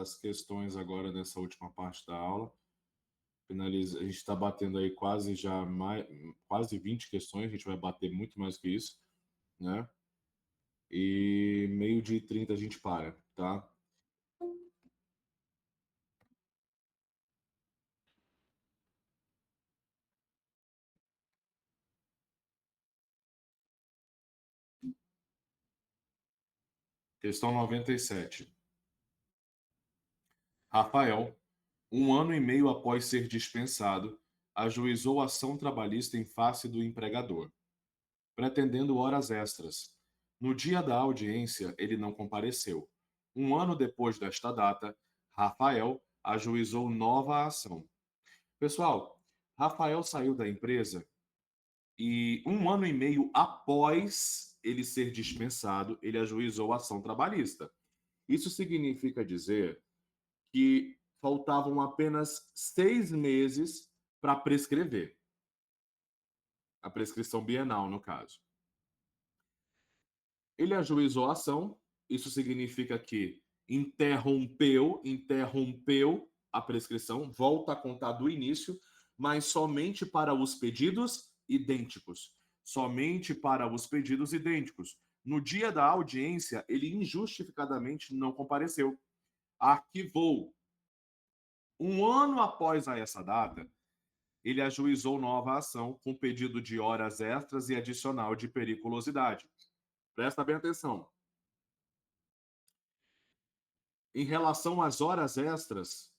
as questões agora nessa última parte da aula. Finaliza, a gente está batendo aí quase 20 questões, a gente vai bater muito mais que isso, né? E 12h30 a gente para, tá? Questão 97. Rafael, 1 ano e meio após ser dispensado, ajuizou ação trabalhista em face do empregador, pretendendo horas extras. No dia da audiência, ele não compareceu. 1 ano depois desta data, Rafael ajuizou nova ação. Pessoal, Rafael saiu da empresa e 1 ano e meio após ele ser dispensado, ele ajuizou ação trabalhista. Isso significa dizer que faltavam apenas 6 meses para prescrever. A prescrição bienal, no caso. Ele ajuizou a ação, isso significa que interrompeu a prescrição, volta a contar do início, mas somente para os pedidos idênticos. Somente para os pedidos idênticos. No dia da audiência, ele injustificadamente não compareceu. Arquivou. 1 ano após essa data, ele ajuizou nova ação com pedido de horas extras e adicional de periculosidade. Presta bem atenção. Em relação às horas extras,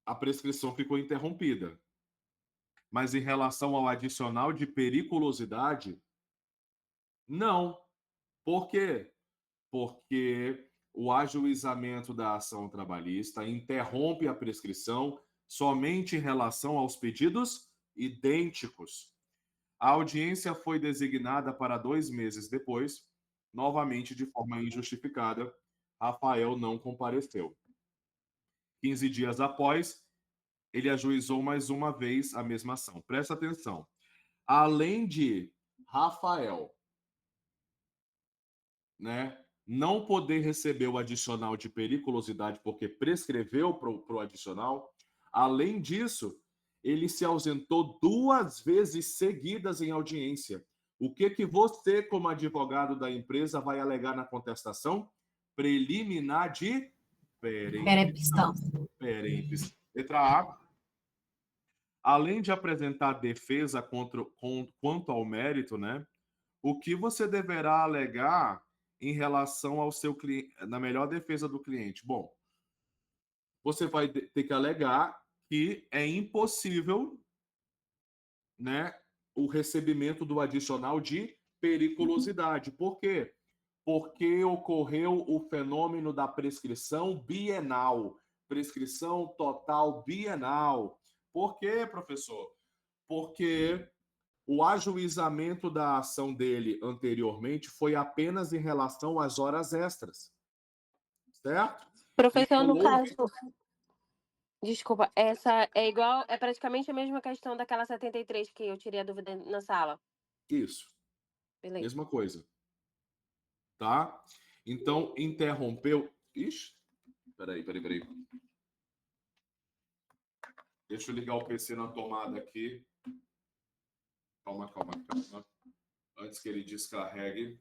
a prescrição ficou interrompida. Mas em relação ao adicional de periculosidade, não. Por quê? Porque o ajuizamento da ação trabalhista interrompe a prescrição somente em relação aos pedidos idênticos. A audiência foi designada para 2 meses depois, novamente de forma injustificada. Rafael não compareceu. 15 dias após, ele ajuizou mais uma vez a mesma ação. Presta atenção. Além de Rafael, né, não poder receber o adicional de periculosidade porque prescreveu para o adicional, além disso, ele se ausentou 2 vezes seguidas em audiência. O que você, como advogado da empresa, vai alegar na contestação? Preliminar de perempção. Letra A. Além de apresentar defesa quanto ao mérito, né? O que você deverá alegar em relação ao seu cliente, na melhor defesa do cliente? Bom, você vai ter que alegar que é impossível, né, o recebimento do adicional de periculosidade. Por quê? Porque ocorreu o fenômeno da prescrição bienal, prescrição total bienal. Por quê, professor? Porque o ajuizamento da ação dele anteriormente foi apenas em relação às horas extras. Certo? Professor, no caso... Desculpa, essa é igual, é praticamente a mesma questão daquela 73 que eu tirei a dúvida na sala. Isso. Beleza. Mesma coisa. Tá? Então, interrompeu... Ixi, peraí. Deixa eu ligar o PC na tomada aqui. Calma. Antes que ele descarregue.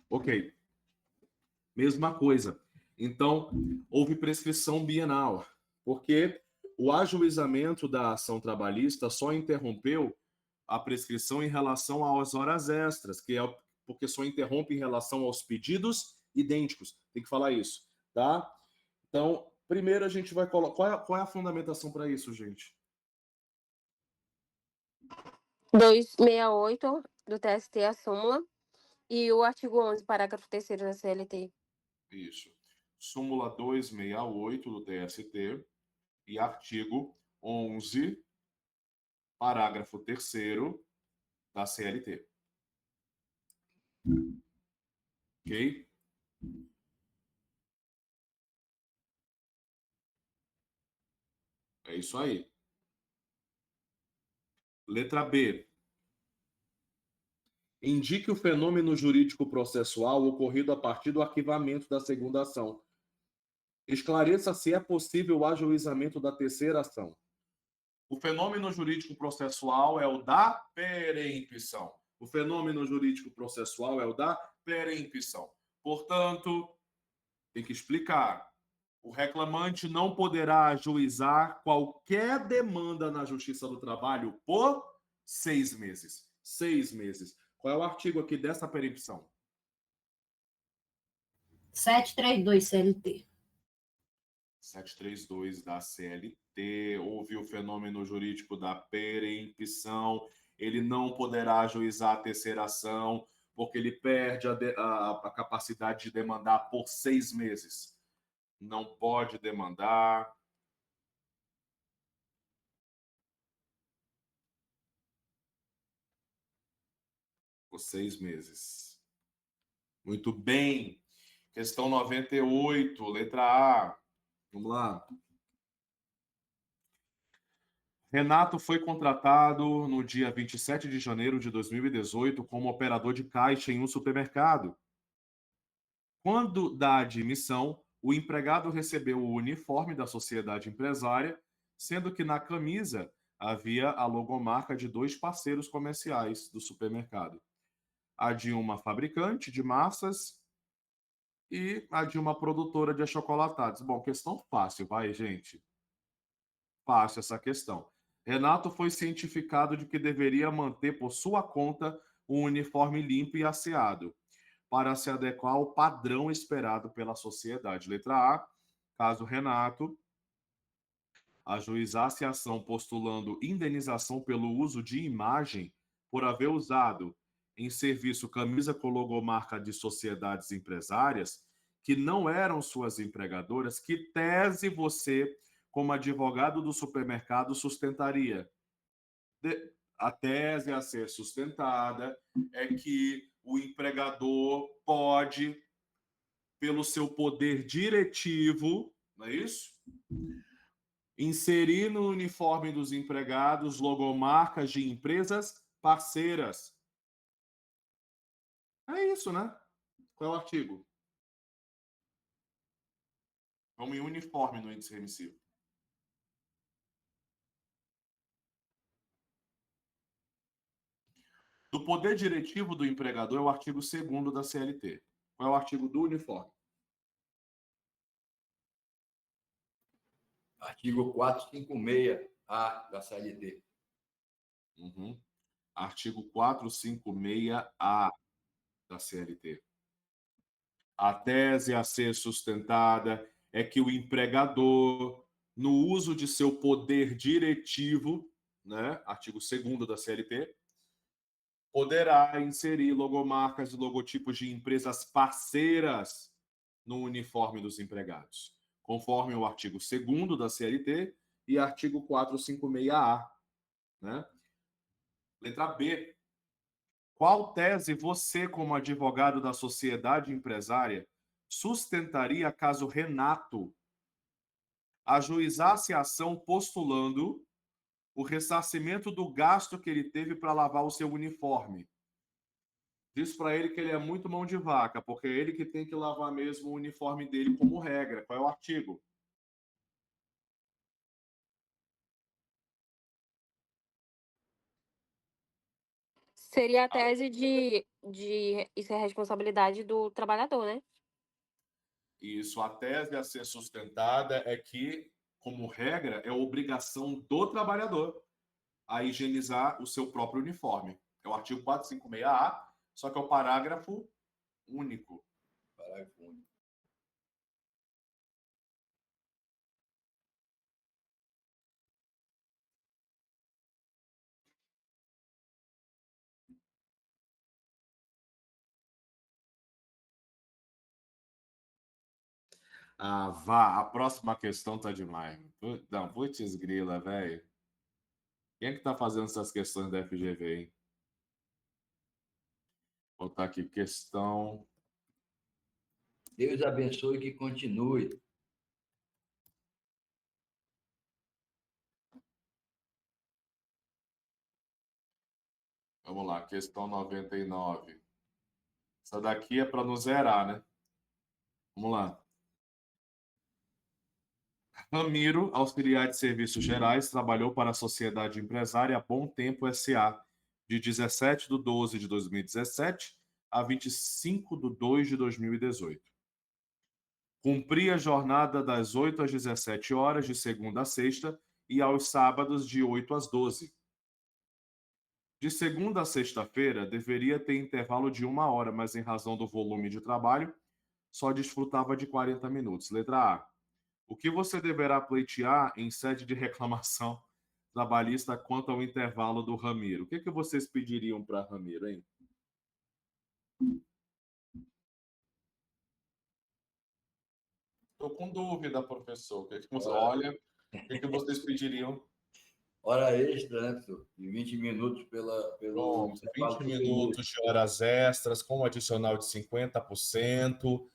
Ok. Mesma coisa. Então, houve prescrição bienal, porque o ajuizamento da ação trabalhista só interrompeu a prescrição em relação às horas extras, que é porque só interrompe em relação aos pedidos idênticos. Tem que falar isso, tá? Então, Primeiro a gente vai colocar... Qual é a fundamentação para isso, gente? 268 do TST, a súmula, e o artigo 11, parágrafo 3º da CLT. Isso. Súmula 268 do TST e artigo 11, parágrafo 3º da CLT. Ok? É isso aí. Letra B. Indique o fenômeno jurídico processual ocorrido a partir do arquivamento da segunda ação. Esclareça se é possível o ajuizamento da terceira ação. O fenômeno jurídico processual é o da perempção. O fenômeno jurídico processual é o da perempção. Portanto, tem que explicar. O reclamante não poderá ajuizar qualquer demanda na Justiça do Trabalho por 6 meses. 6 meses. Qual é o artigo aqui dessa perempção? 732 CLT. 732 da CLT. Houve o fenômeno jurídico da perempção. Ele não poderá ajuizar a terceira ação, porque ele perde a capacidade de demandar por 6 meses. Não pode demandar. Por 6 meses. Muito bem. Questão 98, letra A. Vamos lá. Renato foi contratado no dia 27 de janeiro de 2018 como operador de caixa em um supermercado. Quando da admissão, o empregado recebeu o uniforme da sociedade empresária, sendo que na camisa havia a logomarca de 2 parceiros comerciais do supermercado. A de uma fabricante de massas e a de uma produtora de achocolatados. Bom, questão fácil, vai, gente. Fácil essa questão. Renato foi cientificado de que deveria manter por sua conta um uniforme limpo e asseado, para se adequar ao padrão esperado pela sociedade. Letra A, caso Renato ajuizasse a ação postulando indenização pelo uso de imagem por haver usado em serviço camisa com logomarca de sociedades empresárias que não eram suas empregadoras, que tese você, como advogado do supermercado, sustentaria? A tese a ser sustentada é que o empregador pode, pelo seu poder diretivo, não é isso? Inserir no uniforme dos empregados logomarcas de empresas parceiras. É isso, né? Qual é o artigo? Vamos em uniforme no índice remissivo. Do poder diretivo do empregador é o artigo 2º da CLT. Qual é o artigo do uniforme? Artigo 456-A da CLT. Uhum. Artigo 456-A da CLT. A tese a ser sustentada é que o empregador, no uso de seu poder diretivo, né, artigo 2º da CLT, poderá inserir logomarcas e logotipos de empresas parceiras no uniforme dos empregados, conforme o artigo 2º da CLT e artigo 456-A. Né? Letra B. Qual tese você, como advogado da sociedade empresária, sustentaria caso Renato ajuizasse a ação postulando o ressarcimento do gasto que ele teve para lavar o seu uniforme? Diz para ele que ele é muito mão de vaca, porque é ele que tem que lavar mesmo o uniforme dele como regra. Qual é o artigo? Seria a tese de isso é responsabilidade do trabalhador, né? Isso, a tese a ser sustentada é que, como regra, é obrigação do trabalhador a higienizar o seu próprio uniforme. É o artigo 456-A, só que é o parágrafo único. Parágrafo único. Ah, vá. A próxima questão tá demais. Não, putz grila, velho. Quem é que tá fazendo essas questões da FGV, hein? Vou botar aqui questão. Deus abençoe que continue. Vamos lá, questão 99. Essa daqui é para não zerar, né? Vamos lá. Ramiro, auxiliar de serviços gerais, trabalhou para a Sociedade Empresária Bom Tempo S.A. de 17/12/2017 a 25/2/2018. Cumpria a jornada das 8 às 17 horas, de segunda a sexta, e aos sábados, de 8 às 12. De segunda a sexta-feira, deveria ter intervalo de 1 hora, mas em razão do volume de trabalho, só desfrutava de 40 minutos. Letra A. O que você deverá pleitear em sede de reclamação trabalhista quanto ao intervalo do Ramiro? O que vocês pediriam para Ramiro, hein? Estou com dúvida, professor. Olha, o que vocês pediriam? Hora extra, né, professor? De 20 minutos pelo Pronto, intervalo 20 superior. minutos de horas extras, com adicional de 50%,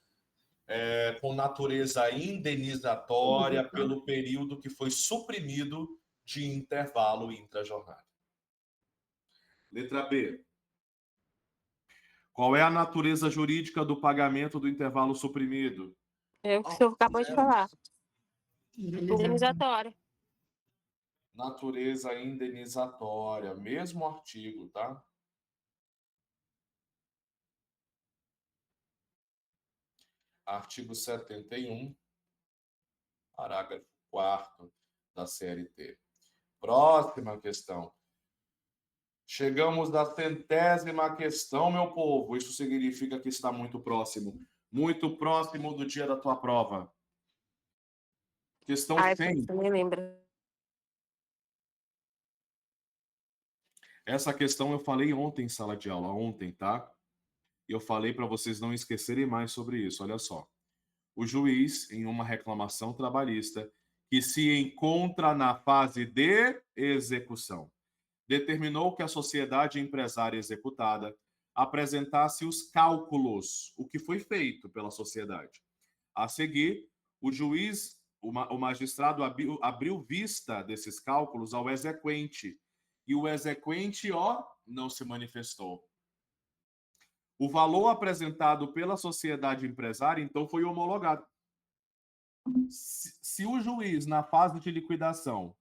com natureza indenizatória pelo período que foi suprimido de intervalo intrajornada. Letra B. Qual é a natureza jurídica do pagamento do intervalo suprimido? É o que o senhor acabou de falar. Indenizatório. Indenizatória. Natureza indenizatória, mesmo artigo, tá? Artigo 71, parágrafo 4º da CLT. Próxima questão. Chegamos à 100ª questão, meu povo. Isso significa que está muito próximo do dia da tua prova. Questão Ai, 100. você me lembra. Essa questão eu falei ontem em sala de aula, ontem, tá? E eu falei para vocês não esquecerem mais sobre isso. Olha só. O juiz, em uma reclamação trabalhista que se encontra na fase de execução, determinou que a sociedade empresária executada apresentasse os cálculos, o que foi feito pela sociedade. A seguir, o juiz, o magistrado abriu vista desses cálculos ao exequente, e o exequente, não se manifestou. O valor apresentado pela sociedade empresária, então, foi homologado. Se o juiz, na fase de liquidação,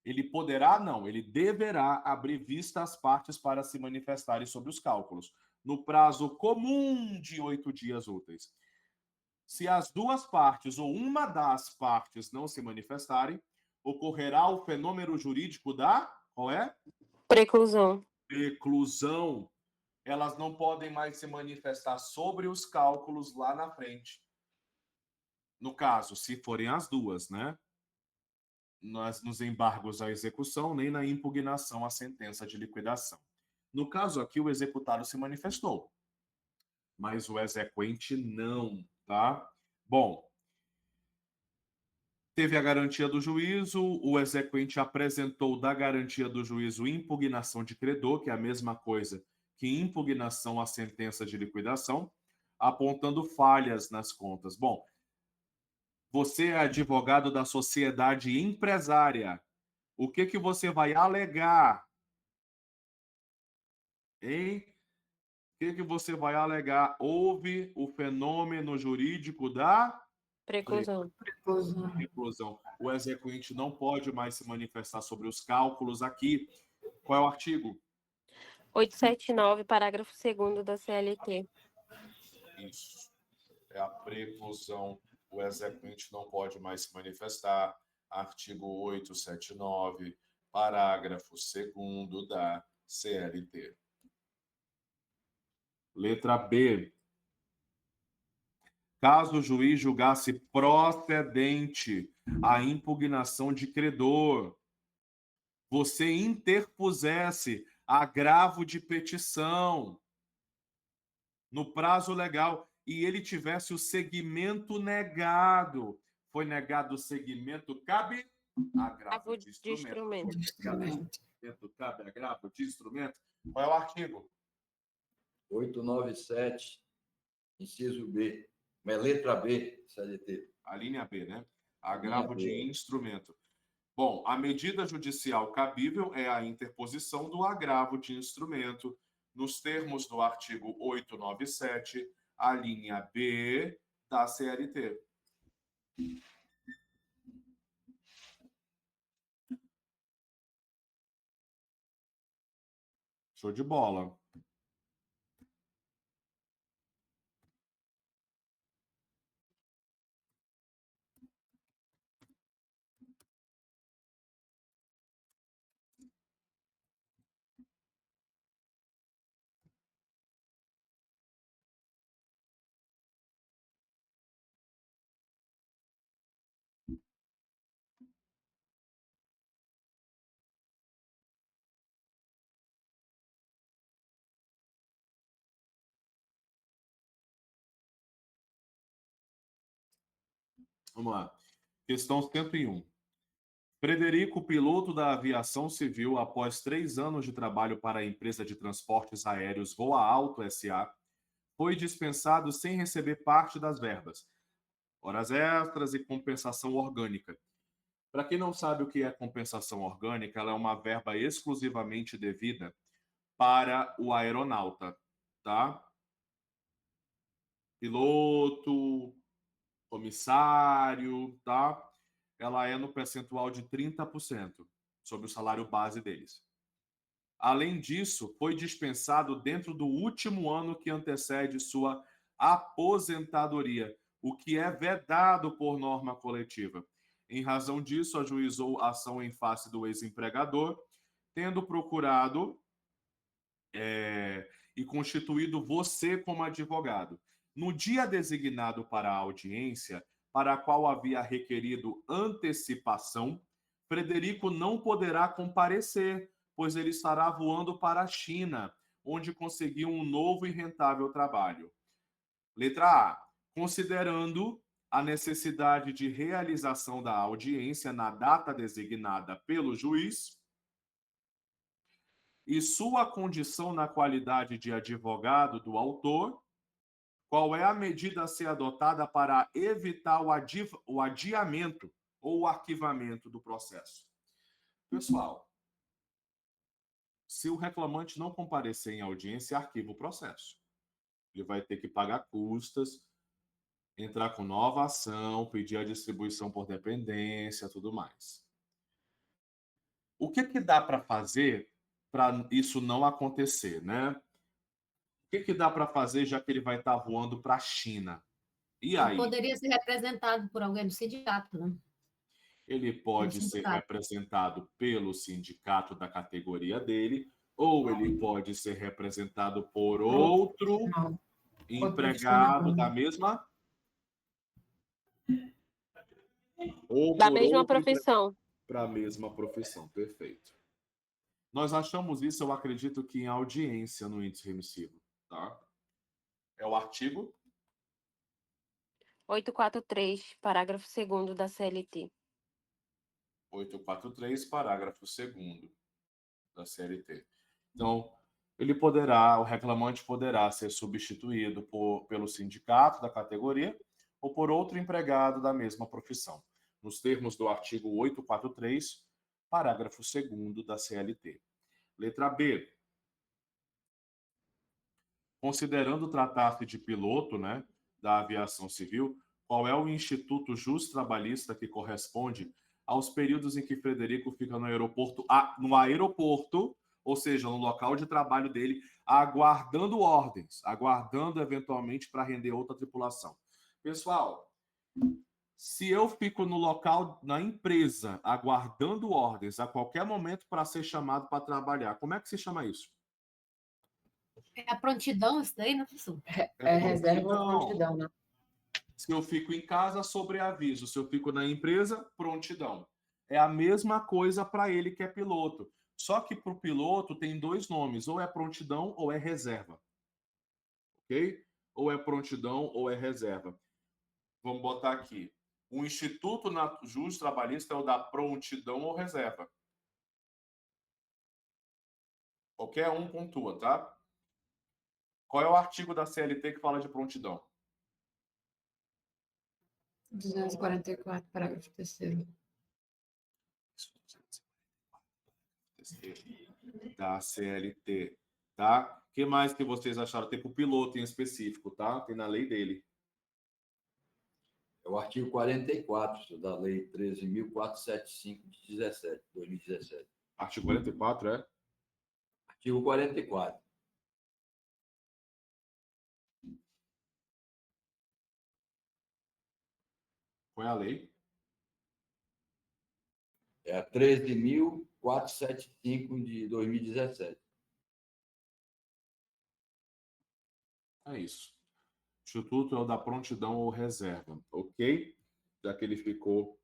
ele poderá, não, ele deverá abrir vista às partes para se manifestarem sobre os cálculos, no prazo comum de 8 dias úteis. Se as duas partes ou uma das partes não se manifestarem, ocorrerá o fenômeno jurídico da, qual é? Preclusão. Preclusão. Elas não podem mais se manifestar sobre os cálculos lá na frente. No caso, se forem as duas, né? Nos embargos à execução, nem na impugnação à sentença de liquidação. No caso aqui, o executado se manifestou, mas o exequente não, tá? Bom, teve a garantia do juízo, o exequente apresentou da garantia do juízo impugnação de credor, que é a mesma coisa que impugnação à sentença de liquidação, apontando falhas nas contas. Bom, você é advogado da sociedade empresária. O que você vai alegar? Hein? O que você vai alegar? Houve o fenômeno jurídico da Preclusão. preclusão. O exequente não pode mais se manifestar sobre os cálculos aqui. Qual é o artigo? 879, parágrafo 2º da CLT. Isso. É a preclusão. O exequente não pode mais se manifestar. Artigo 879, parágrafo 2º da CLT. Letra B. Caso o juiz julgasse procedente a impugnação de credor, você interpusesse agravo de petição no prazo legal. e ele tivesse o segmento negado. Foi negado o segmento, cabe agravo de De instrumento. instrumento. Segmento, cabe agravo de instrumento. Qual é o artigo? 897, inciso B. É letra B, CLT. A linha B, né? Linha Agravo B. de instrumento. Bom, a medida judicial cabível é a interposição do agravo de instrumento nos termos do artigo 897, a linha B da CLT. Show de bola. Vamos lá. Questão 101. Frederico, piloto da aviação civil, após 3 anos de trabalho para a empresa de transportes aéreos Voa Alto S.A., foi dispensado sem receber parte das verbas, horas extras e compensação orgânica. Para quem não sabe o que é compensação orgânica, ela é uma verba exclusivamente devida para o aeronauta, tá? Piloto, comissário, tá? Ela é no percentual de 30% sobre o salário base deles. Além disso, foi dispensado dentro do último ano que antecede sua aposentadoria, o que é vedado por norma coletiva. Em razão disso, ajuizou ação em face do ex-empregador, tendo procurado e constituído você como advogado. No dia designado para a audiência, para a qual havia requerido antecipação, Frederico não poderá comparecer, pois ele estará voando para a China, onde conseguiu um novo e rentável trabalho. Letra A. Considerando a necessidade de realização da audiência na data designada pelo juiz e sua condição na qualidade de advogado do autor, qual é a medida a ser adotada para evitar o adiamento ou o arquivamento do processo? Pessoal, se o reclamante não comparecer em audiência, arquiva o processo. Ele vai ter que pagar custas, entrar com nova ação, pedir a distribuição por dependência, tudo mais. O que dá para fazer para isso não acontecer, né? O que dá para fazer já que ele vai estar voando para a China? E aí? Ele poderia ser representado por alguém do sindicato, né? Ele pode ser representado pelo sindicato da categoria dele, ou ele pode ser representado por outro empregado da mesma ou Da por mesma outro profissão. para a mesma profissão. Perfeito. Nós achamos isso, eu acredito que em audiência no índice remissivo, tá? É o artigo 843, parágrafo 2º da CLT. 843, parágrafo 2º da CLT. Então, o reclamante poderá ser substituído pelo sindicato da categoria ou por outro empregado da mesma profissão, nos termos do artigo 843, parágrafo 2º da CLT. Letra B. Considerando tratar-se de piloto, né, da aviação civil, qual é o instituto justo-trabalhista que corresponde aos períodos em que Frederico fica no aeroporto, ou seja, no local de trabalho dele, aguardando ordens, aguardando eventualmente para render outra tripulação. Pessoal, se eu fico no local, na empresa, aguardando ordens a qualquer momento para ser chamado para trabalhar, como é que se chama isso? É a prontidão isso daí, né, professor? É reserva ou prontidão, né? Se eu fico em casa, sobreaviso. Se eu fico na empresa, prontidão. É a mesma coisa para ele que é piloto. Só que para o piloto tem 2 nomes, ou é prontidão ou é reserva. Ok? ou é prontidão, ou é reserva. Vamos botar aqui. O Instituto Justo Trabalhista é o da prontidão ou reserva. Qualquer um pontua, tá? Qual é o artigo da CLT que fala de prontidão? 244, parágrafo 3º. Da CLT, tá? O que mais que vocês acharam? Tem para o piloto em específico, tá? Tem na lei dele. É o artigo 44 da Lei 13.475 de 2017. Artigo 44, é? Artigo 44. Qual é a lei? É a 13.475 de 2017. É isso. Instituto é o da prontidão ou reserva, ok? Já que ele ficou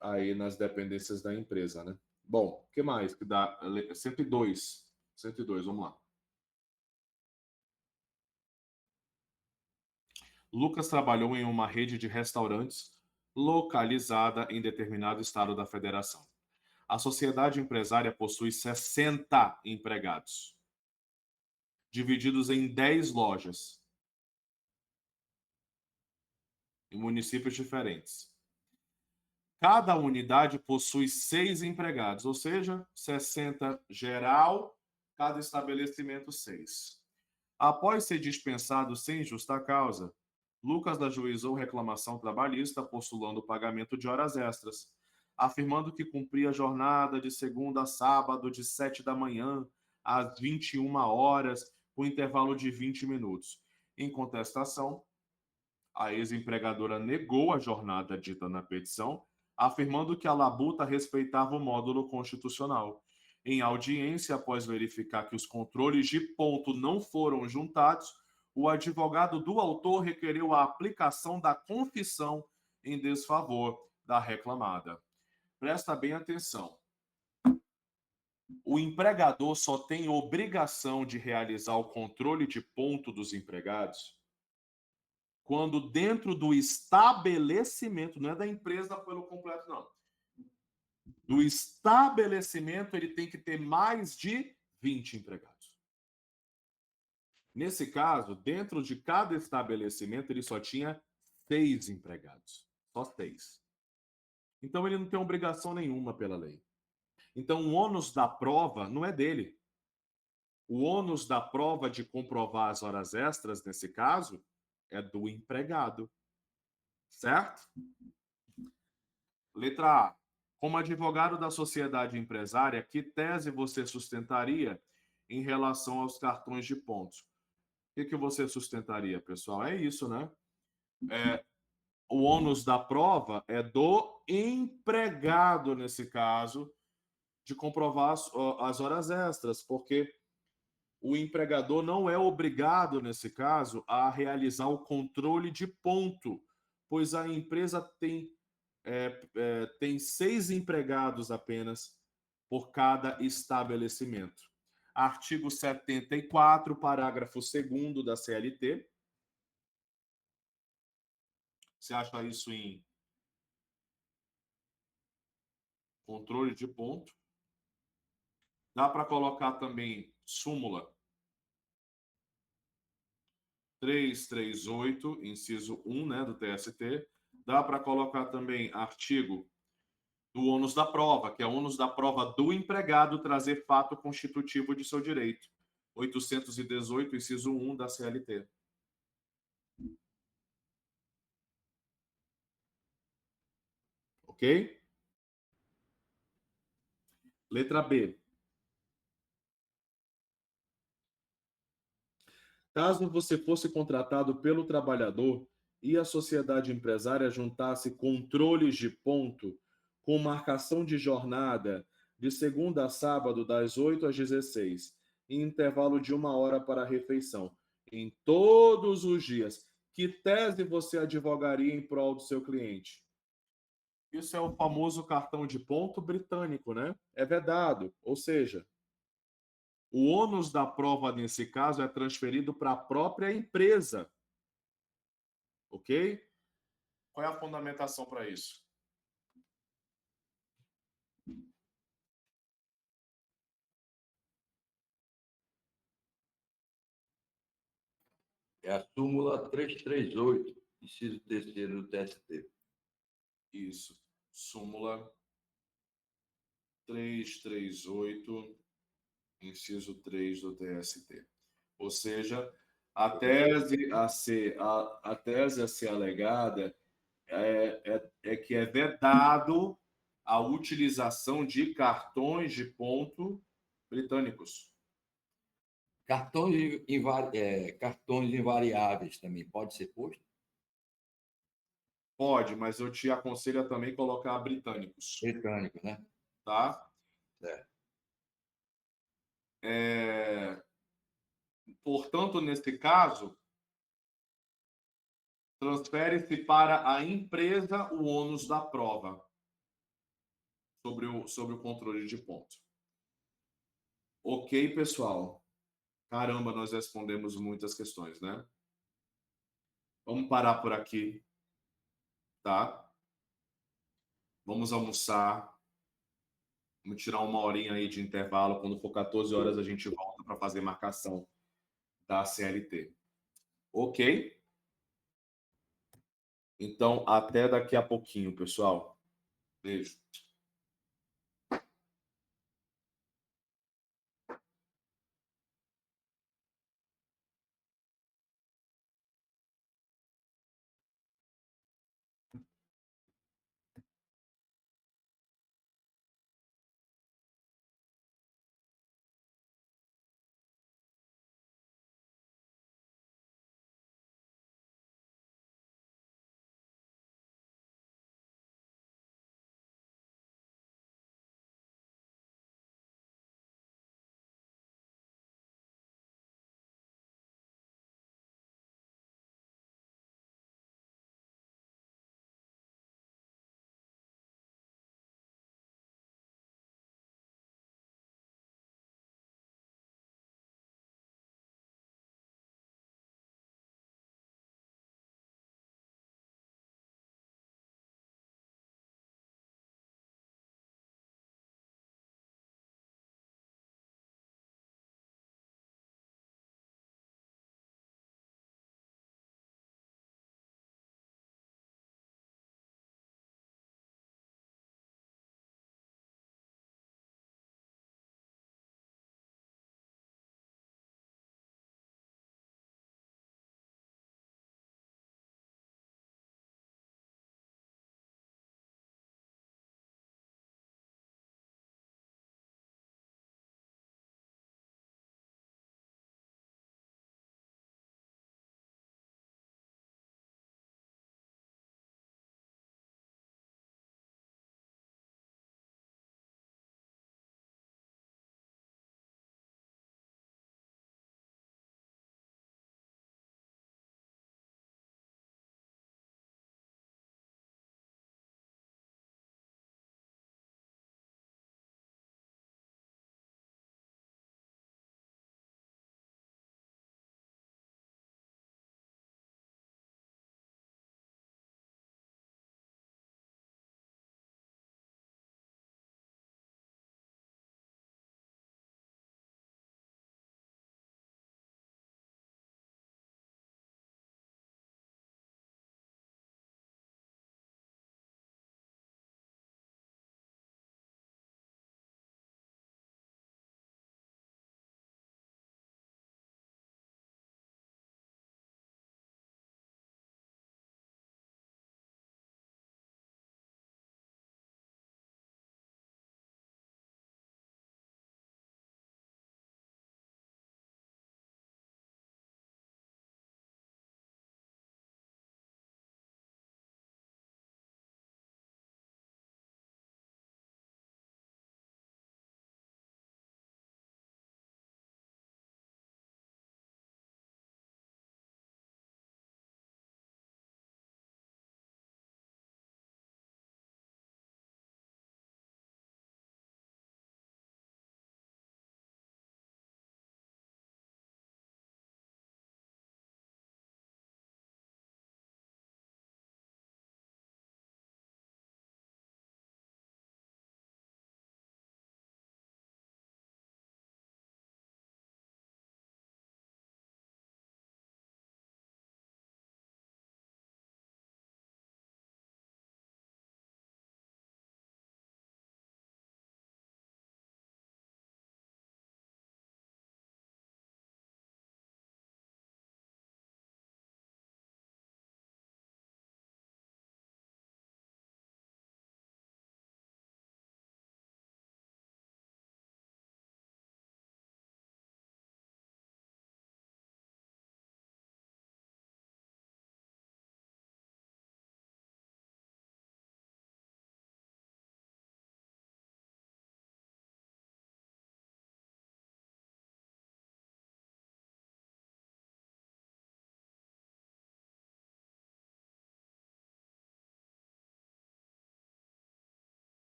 aí nas dependências da empresa, né? Bom, o que mais? Que dá 102. 102, vamos lá. Lucas trabalhou em uma rede de restaurantes localizada em determinado estado da federação. A sociedade empresária possui 60 empregados, divididos em 10 lojas, em municípios diferentes. Cada unidade possui 6 empregados, ou seja, 60 geral, cada estabelecimento 6. Após ser dispensado sem justa causa, Lucas ajuizou reclamação trabalhista postulando o pagamento de horas extras, afirmando que cumpria a jornada de segunda a sábado de 7 da manhã às 21 horas, com intervalo de 20 minutos. Em contestação, a ex-empregadora negou a jornada dita na petição, afirmando que a labuta respeitava o módulo constitucional. Em audiência, após verificar que os controles de ponto não foram juntados, o advogado do autor requereu a aplicação da confissão em desfavor da reclamada. Presta bem atenção. O empregador só tem obrigação de realizar o controle de ponto dos empregados quando dentro do estabelecimento, não é da empresa pelo completo, não. Do estabelecimento, ele tem que ter mais de 20 empregados. Nesse caso, dentro de cada estabelecimento, ele só tinha 6 empregados. Só 6. Então, ele não tem obrigação nenhuma pela lei. Então, o ônus da prova não é dele. O ônus da prova de comprovar as horas extras, nesse caso, é do empregado. Certo? Letra A. Como advogado da sociedade empresária, que tese você sustentaria em relação aos cartões de pontos? O que você sustentaria, pessoal? É isso, né? O ônus da prova é do empregado, nesse caso, de comprovar as horas extras, porque o empregador não é obrigado, nesse caso, a realizar o controle de ponto, pois a empresa tem 6 empregados apenas por cada estabelecimento. Artigo 74, parágrafo 2º da CLT. Você acha isso em controle de ponto? Dá para colocar também súmula 338, inciso 1, né, do TST. Dá para colocar também artigo do ônus da prova, que é o ônus da prova do empregado trazer fato constitutivo de seu direito. 818, inciso 1 da CLT. Ok? Letra B. Caso você fosse contratado pelo trabalhador e a sociedade empresária juntasse controles de ponto com marcação de jornada de segunda a sábado, das 8 às 16, em intervalo de 1 hora para a refeição, em todos os dias, que tese você advogaria em prol do seu cliente? Isso é o famoso cartão de ponto britânico, né? É vedado, ou seja, O ônus da prova, nesse caso, é transferido para a própria empresa. Ok? Qual é a fundamentação para isso? É a súmula 338, inciso 3º do TST. Isso. Súmula 338, inciso 3 do TST. Ou seja, a tese a ser alegada é que é vedado a utilização de cartões de ponto britânicos. Cartões invariáveis também pode ser posto? Pode, mas eu te aconselho a também colocar britânicos, Britânico, né? tá? Certo. Portanto, nesse caso, transfere-se para a empresa o ônus da prova sobre o controle de ponto. Ok, pessoal? Caramba, nós respondemos muitas questões, né? Vamos parar por aqui, tá? Vamos almoçar. Vamos tirar uma horinha aí de intervalo. Quando for 14 horas, a gente volta para fazer marcação da CLT. Ok? Então, até daqui a pouquinho, pessoal. Beijo.